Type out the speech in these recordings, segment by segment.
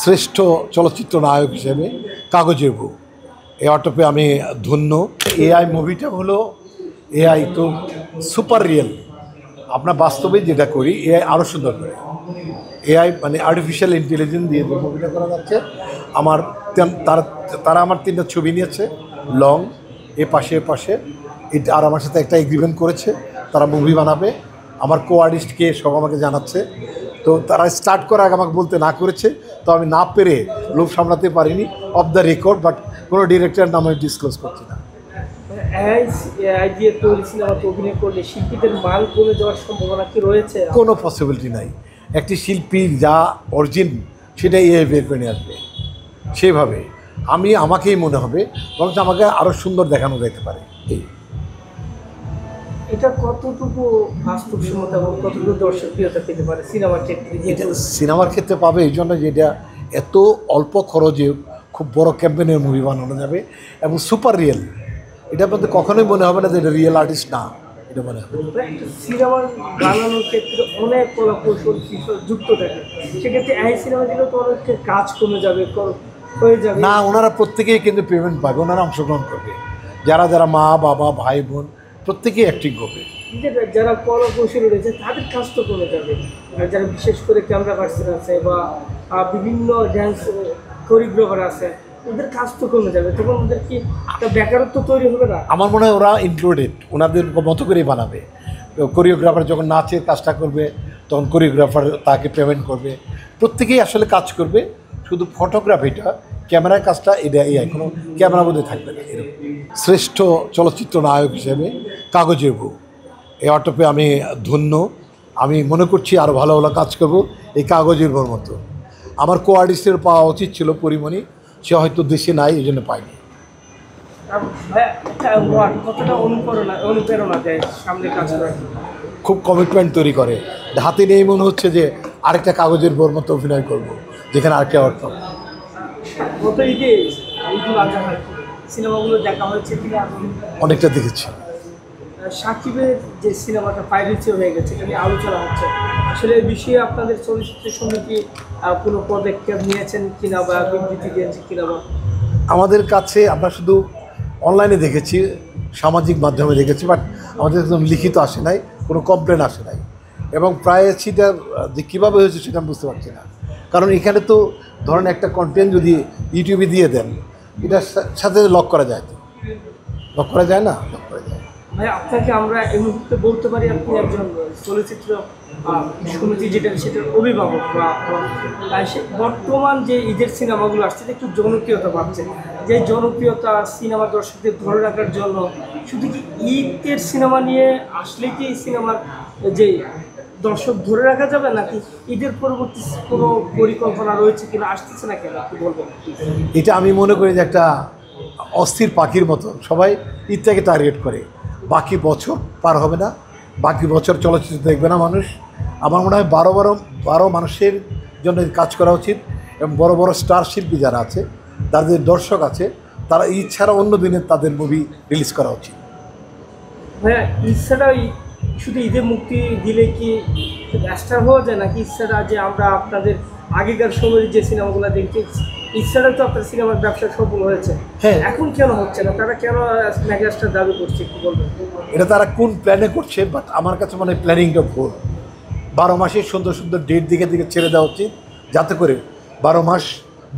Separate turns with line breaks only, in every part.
শ্রেষ্ঠ চলচ্চিত্র নায়ক হিসেবে কাগজের বউ এই অটপে আমি ধন্য। এআই মুভিটা হলো এআই তো সুপার রিয়েল, আপনার বাস্তবে যেটা করি এআই আরও সুন্দর করে। এআই মানে আর্টিফিশিয়াল ইন্টেলিজেন্স দিয়ে যে মুভিটা করা যাচ্ছে। আমার তারা আমার 3টা ছবি নিয়েছে লং, এ পাশে এটা, আর আমার সাথে একটা এগ্রিমেন্ট করেছে তারা মুভি বানাবে। আমার কোয়ার্টিস্টকে সব আমাকে জানাচ্ছে, তো তারা স্টার্ট করার আগে আমাকে বলতে না করেছে, তো আমি না পেরে লোভ সামলাতে পারিনি অফ দ্য রেকর্ড, বাট কোনো ডিরেক্টর নাম আমি ডিসক্লোজ করছি না।
অভিনয় করলে শিল্পীদের মান কমে যাওয়ার সম্ভাবনা কি রয়েছে?
কোনো পসিবিলিটি নাই। একটি শিল্পীর যা অরিজিন সেটাই এ বের করে নিয়ে আসবে, সেভাবে আমাকেই মনে হবে, বরং আমাকে আরও সুন্দর দেখানো যেতে পারে।
এটা কতটুকু বাস্তবসম্মত এবং কতটুকু দর্শকপ্রিয়তা পেতে পারে সিনেমার ক্ষেত্রে?
এটা সিনেমার ক্ষেত্রে পাবে এই জন্য যে এটা এত অল্প খরচে খুব বড় ক্যাম্পেনের মুভি বানানো যাবে এবং সুপার রিয়েল। এটার মধ্যে কখনোই মনে হবে না যে এটা রিয়েল আর্টিস্ট না, এটা মনে হবে।
সিনেমা বানানোর ক্ষেত্রে অনেক কলা কৌশল যুক্ত থাকে, সেক্ষেত্রে এই সিনেমা দিলেও তো অনেক কাজ কমে যাবে, হয়ে যাবে
না। ওনারা প্রত্যেকেই কিন্তু পেমেন্ট পাবে, ওনারা অংশগ্রহণ করবে। যারা মা বাবা ভাই বোন প্রত্যেকেই অ্যাক্টিং করবে।
যারা কলা কৌশলী রয়েছে তাদের কাজ তো কমে যাবে, যারা বিশেষ করে ক্যামেরা পার্সন আছে বা বিভিন্ন ড্যান্স কোরিওগ্রাফার আছে, ওদের কাজ তো কমে যাবে, তখন ওদের কি একটা বেকারত্ব তৈরি হবে না? আমার
মনে হয় ওরা ইনক্লুডেড, ওনাদের মতো করেই বানাবে। কোরিওগ্রাফার যখন নাচের কাজটা করবে তখন কোরিওগ্রাফার তাকে পেমেন্ট করবে, প্রত্যেকেই আসলে কাজ করবে। শুধু ফটোগ্রাফিটা, ক্যামেরার কাজটা এটা এআই, কোনো ক্যামেরা বোধে থাকবে না। এরকম শ্রেষ্ঠ চলচ্চিত্র নায়ক হিসেবে কাগজের বউ এই অটপে আমি ধন্য। আমি মনে করছি আরও ভালো ভালো কাজ করব এই কাগজের বউর মতো। আমার কোয়ার্টিস্টের পাওয়া উচিত ছিল পরিমণি, সে হয়তো দেশে নাই, এই জন্য পাইনি। খুব কমিটমেন্ট তৈরি করে, হাতে নিয়েই মনে হচ্ছে যে আরেকটা কাগজের বউর মতো অভিনয় করব, যেখানে আরেকটা অর্থ।
সিনেমাগুলো দেখা হয়েছে কিনা?
অনেকটা দেখেছি।
সাকিবের যে সিনেমাটা পাইরেসি হয়ে গেছে, এটা নিয়ে আলোচনা হচ্ছে, আসলে এই বিষয়ে আপনাদের চলচ্চিত্রের সঙ্গে কি কোনো পদক্ষেপ নিয়েছেন কিনা বা বিবৃতি দিয়েছে কিনা? বা
আমাদের কাছে আমরা শুধু অনলাইনে দেখেছি, সামাজিক মাধ্যমে দেখেছি, বাট আমাদের একদম লিখিত আসে নাই, কোনো কমপ্লেন আসে নাই। এবং প্রায় সেটা যে কীভাবে হয়েছে সেটা আমি বুঝতে পারছি না, কারণ এখানে তো ধরেন একটা কন্টেন্ট যদি ইউটিউবে দিয়ে দেন, এটার সাথে লক করা যায়, তো লক করা যায় না, লক করা যায়।
ভাই, আপনাকে আমরা এই মুহূর্তে বলতে পারি আপনি একজন চলচ্চিত্র সমিতি যেটা সেটার অভিভাবক, বা বর্তমান যে ঈদের সিনেমাগুলো আসছে একটু জনপ্রিয়তা পাচ্ছে, যে জনপ্রিয়তা সিনেমা দর্শকদের ধরে রাখার জন্য শুধু কি ঈদের সিনেমা নিয়ে আসলে কি সিনেমার যে দর্শক ধরে রাখা যাবে, নাকি ঈদের পরবর্তী কোনো পরিকল্পনা রয়েছে কিনা, আসতেছে না কেন, কি বলবেন?
এটা আমি মনে করি যে একটা অস্থির পাখির মতো সবাই ঈদটাকে টার্গেট করে, বাকি বছর পার হবে না, বাকি বছর চলচ্চিত্র দেখবে না মানুষ। আমার মনে হয় বারো মানুষের জন্য কাজ করা উচিত, এবং বড় বড় স্টার শিল্পী যারা আছে, তাদের দর্শক আছে, তারা ঈদ ছাড়া অন্য দিনে তাদের মুভি রিলিজ করা উচিত।
ভাইয়া, ঈদ ছাড়া শুধু ঈদে মুক্তি দিলে কি স্টার হওয়া যায়, নাকি ঈদ ছাড়া যে আমরা আপনাদের আগেকার সময়ের যে সিনেমাগুলো দেখছি, ঈদ ছাড়া তো আপনার সিনেমার ব্যবসা সফল হয়েছে,
হ্যাঁ,
এখন কেন হচ্ছে না? তারা কেন মেগাস্টার দাবি করছে, কি বলবেন?
এটা তারা কোন প্ল্যানে করছে, বাট আমার কাছে মনে হয় প্ল্যানিংটা ভুল। 12 মাসে সুন্দর সুন্দর ডেট দিকে ছেড়ে দেওয়া উচিত, যাতে করে 12 মাস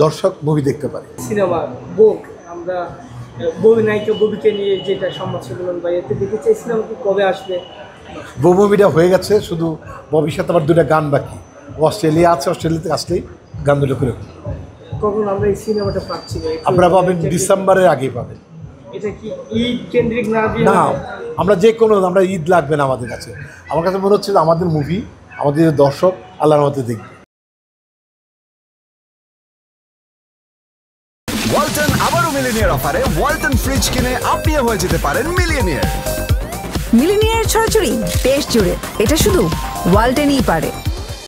দর্শক মুভি দেখতে পারে।
সিনেমা বুক আমরা ববি নায়িকা ববিকে নিয়ে যেটা সংবাদ সম্মেলন বা এতে দেখেছি, এই সিনেমা কবে আসবে?
বউ মুভিটা হয়ে গেছে, শুধু ববির সাথে আবার 2টা গান বাকি। অস্ট্রেলিয়া আছে, অস্ট্রেলিয়াতে আসলেই গান 2টা করে।
কখন আমরা এই সিনেমাটা পাচ্ছি?
আপনারা পাবেন ডিসেম্বরের আগেই পাবেন।
এটা কি ঈদ কেন্দ্রিক না?
না, আমরা আমরা ঈদ লাগবে না আমাদের কাছে। আমার কাছে মনে হচ্ছে যে আমাদের মুভি, আমাদের দর্শক আল্লাহর মধ্যে দেখবে।
ওয়ালটন আবারও মিলিনিয়ার অফারে ওয়ালটন ফ্রিজ কিনে আপনিও হয়ে যেতে পারেন মিলিয়নিয়ার।
মিলিনিয়ার ছড়াছড়ি দেশ জুড়ে, এটা শুধু ওয়ালটনই পারে।